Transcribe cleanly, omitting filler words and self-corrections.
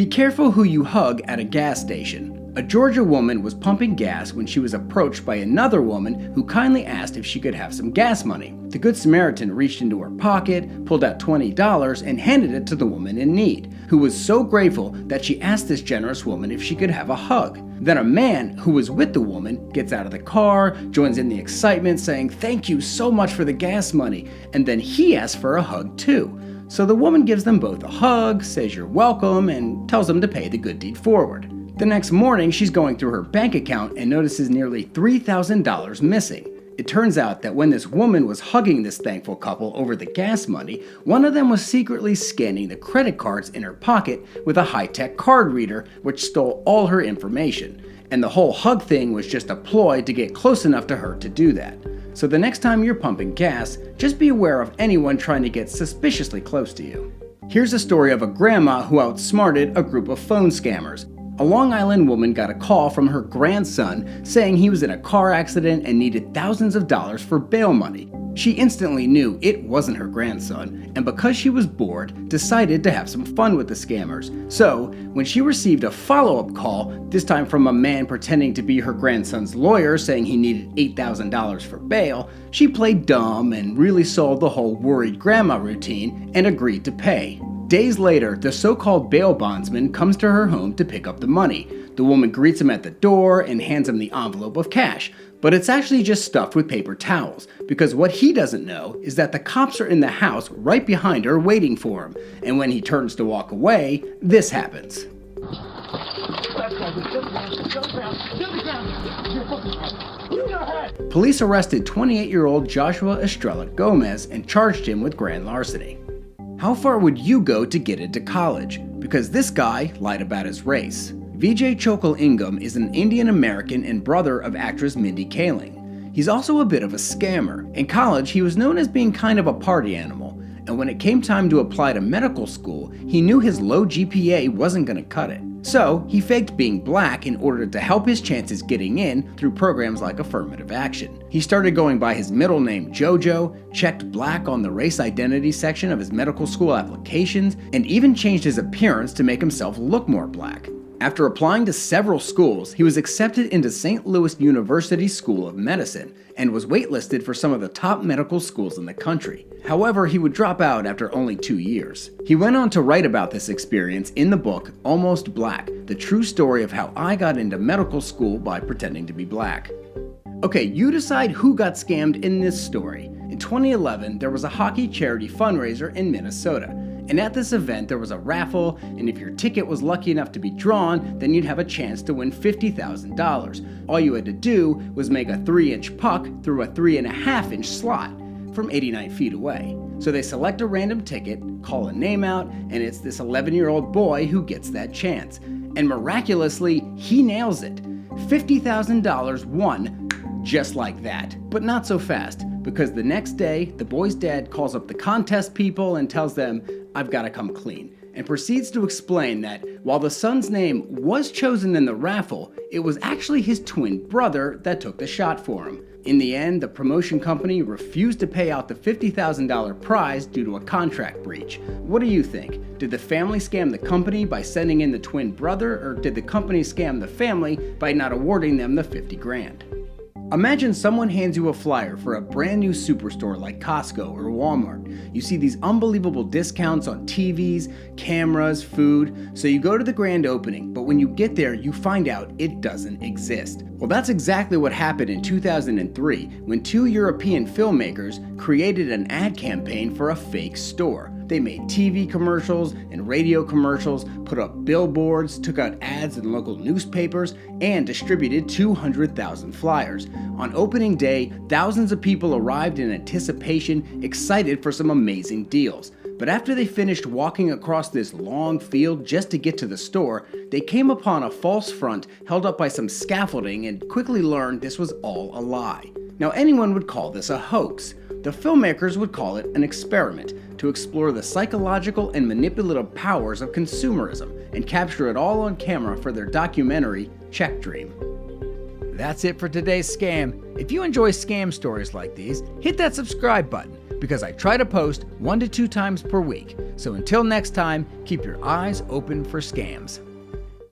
Be careful who you hug at a gas station. A Georgia woman was pumping gas when she was approached by another woman who kindly asked if she could have some gas money. The Good Samaritan reached into her pocket, pulled out $20, and handed it to the woman in need, who was so grateful that she asked this generous woman if she could have a hug. Then a man who was with the woman gets out of the car, joins in the excitement, saying, "Thank you so much for the gas money," and then he asks for a hug too. So the woman gives them both a hug, says you're welcome, and tells them to pay the good deed forward. The next morning, she's going through her bank account and notices nearly $3,000 missing. It turns out that when this woman was hugging this thankful couple over the gas money, one of them was secretly scanning the credit cards in her pocket with a high-tech card reader, which stole all her information. And the whole hug thing was just a ploy to get close enough to her to do that. So the next time you're pumping gas, just be aware of anyone trying to get suspiciously close to you. Here's a story of a grandma who outsmarted a group of phone scammers. A Long Island woman got a call from her grandson saying he was in a car accident and needed thousands of dollars for bail money. She instantly knew it wasn't her grandson, and because she was bored, decided to have some fun with the scammers. So, when she received a follow-up call, this time from a man pretending to be her grandson's lawyer saying he needed $8,000 for bail, she played dumb and really sold the whole worried grandma routine and agreed to pay. Days later, the so-called bail bondsman comes to her home to pick up the money. The woman greets him at the door and hands him the envelope of cash, but it's actually just stuffed with paper towels, because what he doesn't know is that the cops are in the house right behind her waiting for him, and when he turns to walk away, this happens. Police arrested 28-year-old Joshua Estrella Gomez and charged him with grand larceny. How far would you go to get into college? Because this guy lied about his race. Vijay Chokal Ingham is an Indian American and brother of actress Mindy Kaling. He's also a bit of a scammer. In college, he was known as being kind of a party animal, and when it came time to apply to medical school, he knew his low GPA wasn't going to cut it. So, he faked being black in order to help his chances getting in through programs like affirmative action. He started going by his middle name Jojo, checked black on the race identity section of his medical school applications, and even changed his appearance to make himself look more black. After applying to several schools, he was accepted into St. Louis University School of Medicine and was waitlisted for some of the top medical schools in the country. However, he would drop out after only 2 years. He went on to write about this experience in the book Almost Black, the true story of how I got into medical school by pretending to be black. Okay, you decide who got scammed in this story. In 2011, there was a hockey charity fundraiser in Minnesota. And at this event, there was a raffle, and if your ticket was lucky enough to be drawn, then you'd have a chance to win $50,000. All you had to do was make a 3-inch puck through a 3.5-inch slot from 89 feet away. So they select a random ticket, call a name out, and it's this 11-year-old boy who gets that chance. And miraculously, he nails it. $50,000 won just like that. But not so fast, because the next day, the boy's dad calls up the contest people and tells them, "I've got to come clean," and proceeds to explain that while the son's name was chosen in the raffle, it was actually his twin brother that took the shot for him. In the end, the promotion company refused to pay out the $50,000 prize due to a contract breach. What do you think? Did the family scam the company by sending in the twin brother, or did the company scam the family by not awarding them the $50,000? Imagine someone hands you a flyer for a brand new superstore like Costco or Walmart. You see these unbelievable discounts on TVs, cameras, food, so you go to the grand opening, but when you get there, you find out it doesn't exist. Well, that's exactly what happened in 2003 when 2 European filmmakers created an ad campaign for a fake store. They made TV commercials and radio commercials, put up billboards, took out ads in local newspapers, and distributed 200,000 flyers. On opening day, thousands of people arrived in anticipation, excited for some amazing deals. But after they finished walking across this long field just to get to the store, they came upon a false front held up by some scaffolding and quickly learned this was all a lie. Now, anyone would call this a hoax. The filmmakers would call it an experiment to explore the psychological and manipulative powers of consumerism and capture it all on camera for their documentary, Check Dream. That's it for today's scam. If you enjoy scam stories like these, hit that subscribe button. because I try to post 1 to 2 times per week. So until next time, keep your eyes open for scams.